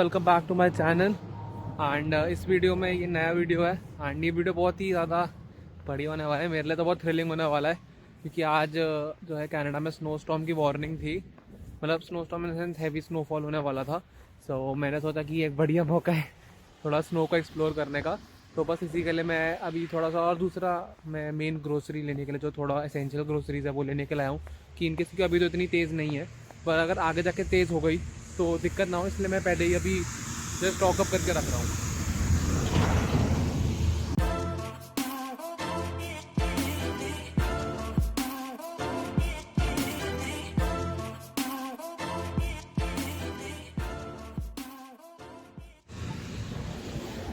Welcome back to my channel. And इस video में ये नया वीडियो है एंड ये वीडियो बहुत ही ज़्यादा बढ़िया होने वाला है। मेरे लिए तो बहुत थ्रिलिंग होने वाला है क्योंकि आज जो है कनाडा में स्नो स्टॉर्म की वार्निंग थी। मतलब snow storm in the sense heavy snowfall होने वाला था। सो मैंने सोचा कि ये एक बढ़िया मौका है थोड़ा स्नो को एक्सप्लोर करने का। तो बस इसी के लिए मैं अभी थोड़ा सा और दूसरा मैं मेन ग्रोसरी लेने के लिए जो थोड़ा एसेंशियल ग्रोसरीज है वो लेने के लिए आया हूँ कि इनके की अभी तो इतनी तेज़ नहीं है, पर अगर आगे जाके तेज़ हो गई तो दिक्कत ना हो, इसलिए मैं पहले ही अभी जो स्टॉकअप करके रख रहा हूँ।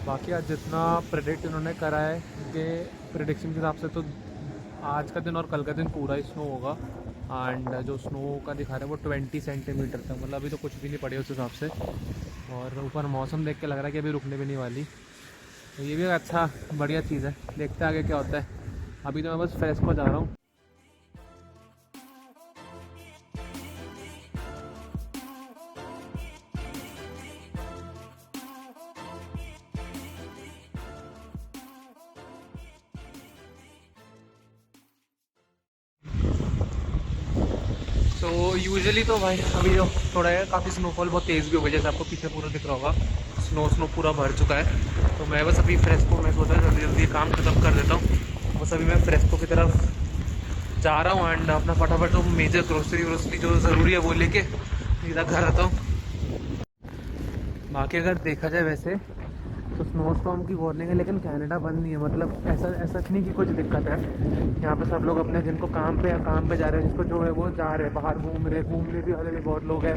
बाकी आज जितना प्रेडिक्ट इन्होंने करा है उनके प्रेडिक्शन के हिसाब से तो आज का दिन और कल का दिन पूरा ही स्नो होगा। एंड जो स्नो का दिखा रहा है वो 20 सेंटीमीटर तक, मतलब अभी तो कुछ भी नहीं पड़े उस हिसाब से। और ऊपर मौसम देख के लग रहा है कि अभी रुकने भी नहीं वाली, तो ये भी एक अच्छा बढ़िया चीज़ है। देखते हैं आगे क्या होता है। अभी तो मैं बस फ्रेस्को जा रहा हूँ। तो यूजुअली तो भाई अभी जो थोड़ा है काफ़ी स्नोफॉल बहुत तेज़ भी हो गई, जैसे आपको पीछे पूरा दिख रहा होगा स्नो पूरा भर चुका है। तो मैं बस अभी फ्रेस्को में सोचा जल्दी जल्दी काम खत्म कर देता हूँ। बस अभी मैं फ्रेस्को की तरफ जा रहा हूँ एंड अपना फटाफट जो मेजर ग्रोसरी जो ज़रूरी है वो लेके सीधा घर आता हूँ। बाकी अगर देखा जाए वैसे तो स्नो स्टॉर्म की वार्निंग है, लेकिन कनाडा बंद नहीं है। मतलब ऐसा ऐसा नहीं कि कुछ दिक्कत है। यहाँ पे सब लोग अपने जिनको काम पे जा रहे हैं, जिसको जो है वो जा रहे हैं बाहर घूमने भी वाले भी बहुत लोग हैं।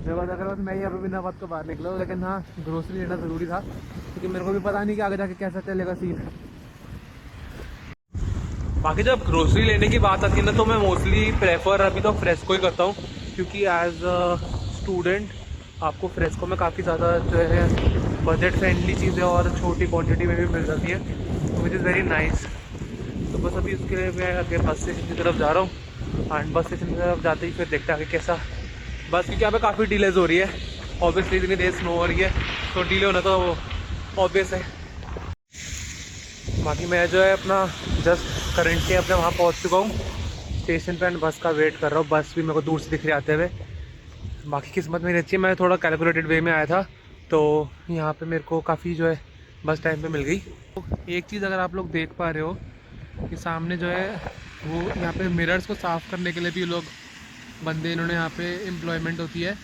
मेरे बात अगर मैं यहाँ पे बिना बात को बाहर निकला हूँ, लेकिन हाँ ग्रोसरी लेना ज़रूरी था क्योंकि मेरे को भी पता नहीं कि आगे जाके कैसा चलेगा सीन। बाकी जब ग्रोसरी लेने की बात आती है ना तो मैं मोस्टली प्रेफर अभी तो फ्रेस्को ही करता हूँ, क्योंकि एज अ स्टूडेंट आपको फ्रेस्को में काफ़ी ज़्यादा जो है बजट फ्रेंडली चीज़ें और छोटी क्वांटिटी में भी मिल जाती है, विच इज़ वेरी नाइस। तो बस अभी उसके लिए मैं आगे बस स्टेशन की तरफ जा रहा हूँ एंड बस स्टेशन की तरफ जाते ही फिर देखते हैं आगे कैसा बस, क्योंकि यहाँ पे काफ़ी डिलेज हो रही है। ऑब्वियसली इतनी देर स्नो हो रही है तो डिले होना तो ऑब्वियस है। बाकी मैं जो है अपना जस्ट करंटली अपने वहाँ पहुँच चुका हूँ स्टेशन पे एंड बस का वेट कर रहा हूँ। बस भी मेरे को दूर से दिख रही आते हुए। बाकी किस्मत मेरी अच्छी है, मैं थोड़ा कैलकुलेटेड वे में आया था तो यहाँ पे मेरे को काफ़ी जो है बस टाइम पे मिल गई। तो एक चीज़ अगर आप लोग देख पा रहे हो कि सामने जो है वो यहाँ पे मिरर्स को साफ़ करने के लिए भी लोग बंदे इन्होंने यहाँ पे एम्प्लॉयमेंट होती है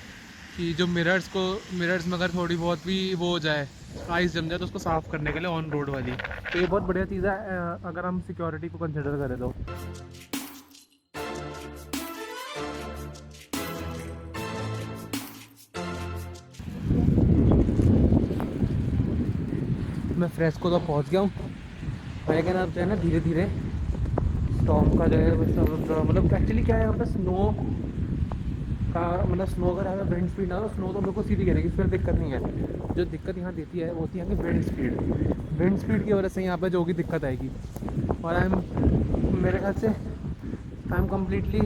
कि जो मिरर्स में अगर थोड़ी बहुत भी वो हो जाए आइस जम जाए तो उसको साफ़ करने के लिए ऑन रोड वाली। तो ये बहुत बढ़िया चीज़ है अगर हम सिक्योरिटी को कंसिडर करें तो। मैं फ्रेस्को तो पहुंच गया हूँ, लेकिन अब जो है ना धीरे धीरे स्टॉर्म का जो है मतलब एक्चुअली क्या है यहाँ पे स्नो का मतलब स्नो अगर यहाँ पे विंड स्पीड ना हो स्नो तो मेरे को सीधी गिरेगी, फिर दिक्कत नहीं है। जो दिक्कत यहाँ देती है वो होती है कि विंड स्पीड की वजह से यहाँ पे जो की दिक्कत आएगी। और मेरे ख्याल से आई एम कम्प्लीटली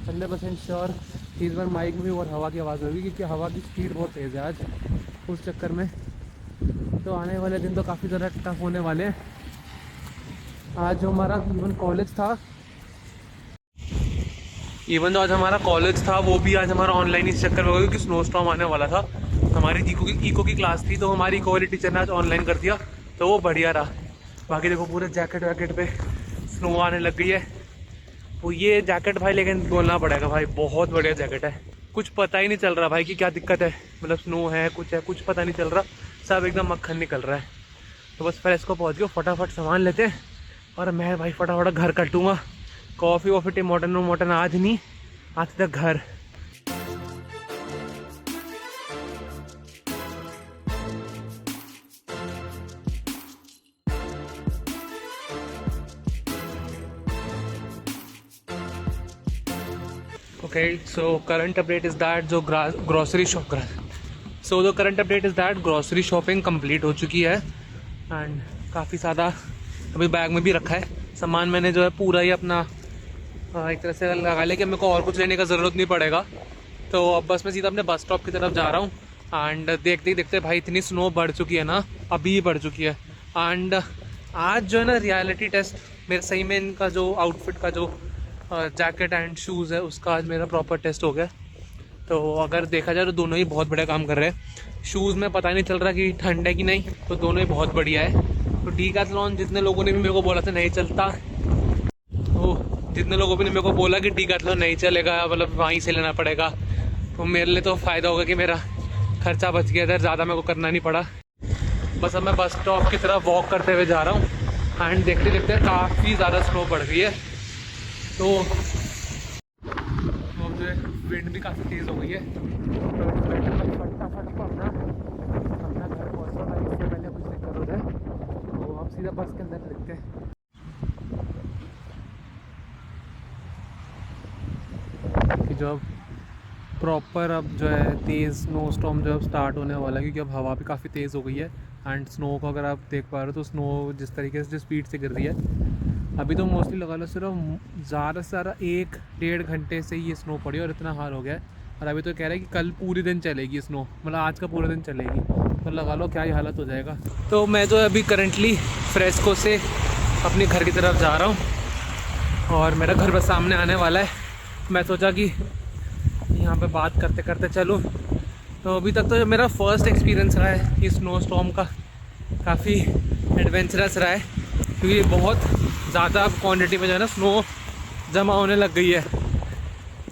100% श्योर कि इस बार माइक में भी और हवा की आवाज़ होगी, क्योंकि हवा की स्पीड बहुत तेज़ है आज। उस चक्कर में तो आने वाले दिन तो काफ़ी ज़्यादा टफ होने वाले हैं। आज जो हमारा इवन जो आज हमारा कॉलेज था वो भी आज हमारा ऑनलाइन इस चक्कर में होगा क्योंकि स्नो स्टॉर्म आने वाला था। हमारी इको की क्लास थी तो हमारी इको वाली टीचर ने आज ऑनलाइन कर दिया, तो वो बढ़िया रहा। बाकी देखो पूरे जैकेट वैकेट पे स्नो आने लग गई है। वो ये जैकेट भाई लेकिन बोलना पड़ेगा भाई बहुत बढ़िया जैकेट है। कुछ पता ही नहीं चल रहा भाई कि क्या दिक्कत है, मतलब स्नो है कुछ पता नहीं चल रहा, सब एकदम मक्खन निकल रहा है। तो बस फ्रेस्को पहुंच गया, फटाफट सामान लेते हैं और मैं भाई फटाफट घर कटूँगा। कॉफ़ी वॉफ़ी टिमोटन आज नहीं, आज तक घर। Okay so current update is that जो ग्रॉसरी शॉपिंग कंप्लीट हो चुकी है एंड काफ़ी ज़्यादा अभी बैग में भी रखा है सामान। मैंने जो है पूरा ही अपना एक तरह से लगा लिया कि मेरे को और कुछ लेने का ज़रूरत नहीं पड़ेगा। तो अब बस मैं सीधा अपने बस स्टॉप की तरफ जा रहा हूँ एंड देखते ही देखते भाई इतनी स्नो बढ़ चुकी है ना, अभी ही बढ़ चुकी है। एंड आज जो है ना रियलिटी टेस्ट मेरे सही में इनका जो आउटफिट का जो जैकेट एंड शूज़ है उसका आज मेरा प्रॉपर टेस्ट हो गया। तो अगर देखा जाए तो दोनों ही बहुत बढ़िया काम कर रहे हैं। शूज़ में पता नहीं चल रहा कि ठंड है कि नहीं, तो दोनों ही बहुत बढ़िया है। तो डीकैथलॉन जितने लोगों ने भी मेरे को बोला था नहीं चलता, तो जितने लोगों ने मेरे को बोला कि डीकैथलॉन नहीं चलेगा, मतलब वहीं से लेना पड़ेगा, तो मेरे लिए तो फ़ायदा होगा कि मेरा खर्चा बच गया, इधर ज़्यादा मेरे को करना नहीं पड़ा। बस अब मैं बस स्टॉप की तरफ वॉक करते हुए जा रहा हूँ एंड देखते देखते काफ़ी ज़्यादा स्नो बढ़ गई है। तो अब जो है विंड भी काफ़ी तेज़ हो गई है, तो फटाफट अपना घर पहुँचना है, इससे पहले कुछ दिक्कत हो जाए। तो अब सीधा बस के अंदर लिखते हैं कि जो अब प्रॉपर अब जो है तेज़ स्नो स्टॉर्म जो अब स्टार्ट होने वाला है, क्योंकि अब हवा भी काफ़ी तेज़ हो गई है। एंड स्नो को अगर आप देख पा रहे हो तो स्नो जिस तरीके से जिस स्पीड से गिर रही है, अभी तो मोस्टली लगा लो सिर्फ ज़्यादा से ज़्यादा 1-1.5 घंटे से ये स्नो पड़ी और इतना हाल हो गया है। और अभी तो कह रहा है कि कल पूरे दिन चलेगी स्नो, मतलब आज का पूरा दिन चलेगी, तो लगा लो क्या ही हालत हो जाएगा। तो मैं जो अभी करंटली फ्रेस्को से अपने घर की तरफ जा रहा हूँ और मेरा घर बस सामने आने वाला है। मैं सोचा कि यहाँ पे बात करते करते चलूँ। तो अभी तक तो मेरा फर्स्ट एक्सपीरियंस रहा है ये स्नो स्टॉर्म का, काफ़ी एडवेंचरस रहा है, क्योंकि बहुत ज़्यादा क्वांटिटी में जो है ना स्नो जमा होने लग गई है।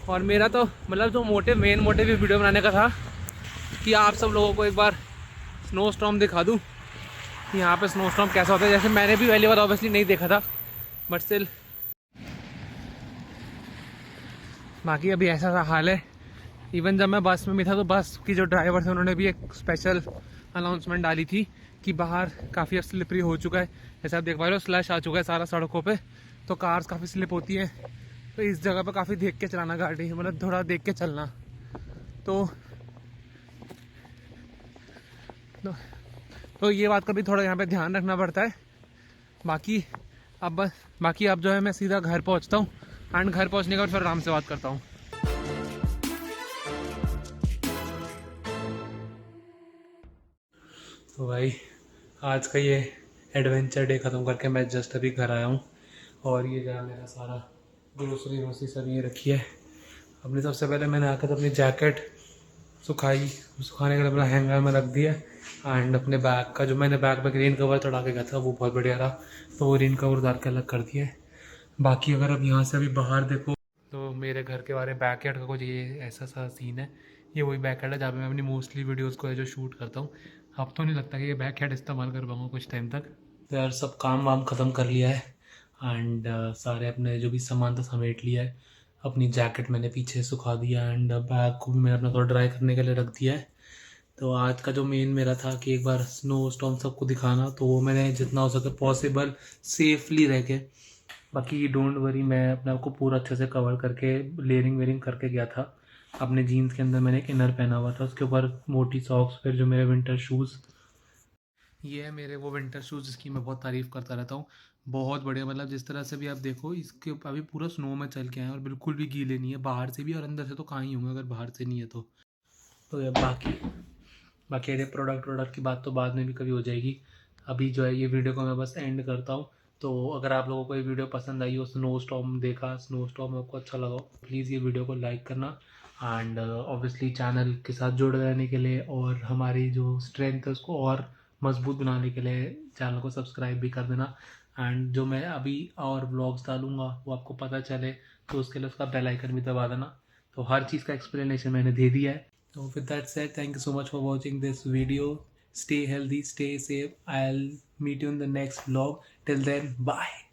और मेरा तो मतलब जो मेन मोटिव वीडियो बनाने का था कि आप सब लोगों को एक बार स्नो स्टॉर्म दिखा दूँ कि यहाँ पे स्नो स्टॉर्म कैसा होता है। जैसे मैंने भी पहली बार ऑब्वियसली नहीं देखा था, बट स्टिल बाकी अभी ऐसा सा हाल है। इवन जब मैं बस में भी था तो बस की जो ड्राइवर थे उन्होंने भी एक स्पेशल अनाउंसमेंट डाली थी कि बाहर काफ़ी अब स्लिपरी हो चुका है। जैसे आप देख पा रहे हो स्लश आ चुका है सारा सड़कों पे, तो कार्स काफ़ी स्लिप होती हैं। तो इस जगह पे काफ़ी देख के चलाना गाड़ी, मतलब थोड़ा देख के चलना। तो ये बात का भी थोड़ा यहाँ पे ध्यान रखना पड़ता है। बाकी अब जो है मैं सीधा घर पहुँचता हूँ एंड घर पहुँचने के बाद फिर आराम से बात करता हूँ। तो भाई आज का ये एडवेंचर डे ख़त्म करके मैं जस्ट अभी घर आया हूँ और ये जहाँ मेरा सारा ग्रोसरी सब ये रखी है। अपनी सबसे पहले मैंने आकर अपनी जैकेट सुखाने के लिए अपना हैंगर में रख दिया एंड अपने बैग का जो मैंने बैग में रेन कवर चढ़ा के गया था वो बहुत बढ़िया रहा, तो वो रेन कवर उतार के अलग कर दिया है। बाकी अगर अब यहाँ से अभी बाहर देखो तो मेरे घर के बारे बैकयार्ड का कुछ ये ऐसा सा सीन है। ये वही बैकयार्ड है जहाँ पे मैं अपनी मोस्टली वीडियोज़ को है जो शूट करता हूँ। अब तो नहीं लगता कि ये बैकयार्ड इस्तेमाल कर पाऊँगा कुछ टाइम तक। तो यार सब काम वाम ख़त्म कर लिया है एंड सारे अपने जो भी सामान था समेट लिया है। अपनी जैकेट मैंने पीछे सुखा दिया एंड बैग को भी मैंने अपना थोड़ा ड्राई करने के लिए रख दिया है। तो आज का जो मेन मेरा था कि एक बार स्नो स्टॉर्म सबको दिखाना, तो वो मैंने जितना हो सके पॉसिबल सेफली रह के, बाकी डोंट वरी मैं अपने आप को पूरा अच्छे से कवर करके लेयरिंग वेयरिंग करके गया था। अपने जीन्स के अंदर मैंने एक इनर पहना हुआ था, उसके ऊपर मोटी सॉक्स, फिर जो मेरे विंटर शूज़, ये है मेरे वो विंटर शूज़ जिसकी मैं बहुत तारीफ़ करता रहता हूँ। बहुत बढ़िया, मतलब जिस तरह से भी आप देखो इसके अभी पूरा स्नो में चल के आए और बिल्कुल भी गीले नहीं है बाहर से भी, और अंदर से तो कहाँ ही होंगे अगर बाहर से नहीं है तो ये बाकी ये प्रोडक्ट की बात तो बाद में भी कभी हो जाएगी। अभी जो है ये वीडियो को मैं बस एंड करता हूँ। तो अगर आप लोगों को ये वीडियो पसंद आई हो, स्नो स्टॉर्म आपको अच्छा लगा हो, प्लीज़ ये वीडियो को लाइक करना एंड ऑब्वियसली चैनल के साथ जुड़े रहने के लिए और हमारी जो स्ट्रेंथ है उसको और मजबूत बनाने के लिए चैनल को सब्सक्राइब भी कर देना। एंड जो मैं अभी और व्लॉग्स डालूँगा वो आपको पता चले तो उसके लिए उसका बेल आइकन भी दबा देना। तो हर चीज़ का एक्सप्लेनेशन मैंने दे दिया है। So with that said, thank you so much for watching this video. Stay healthy, stay safe. I'll meet you in the next vlog. Till then, bye.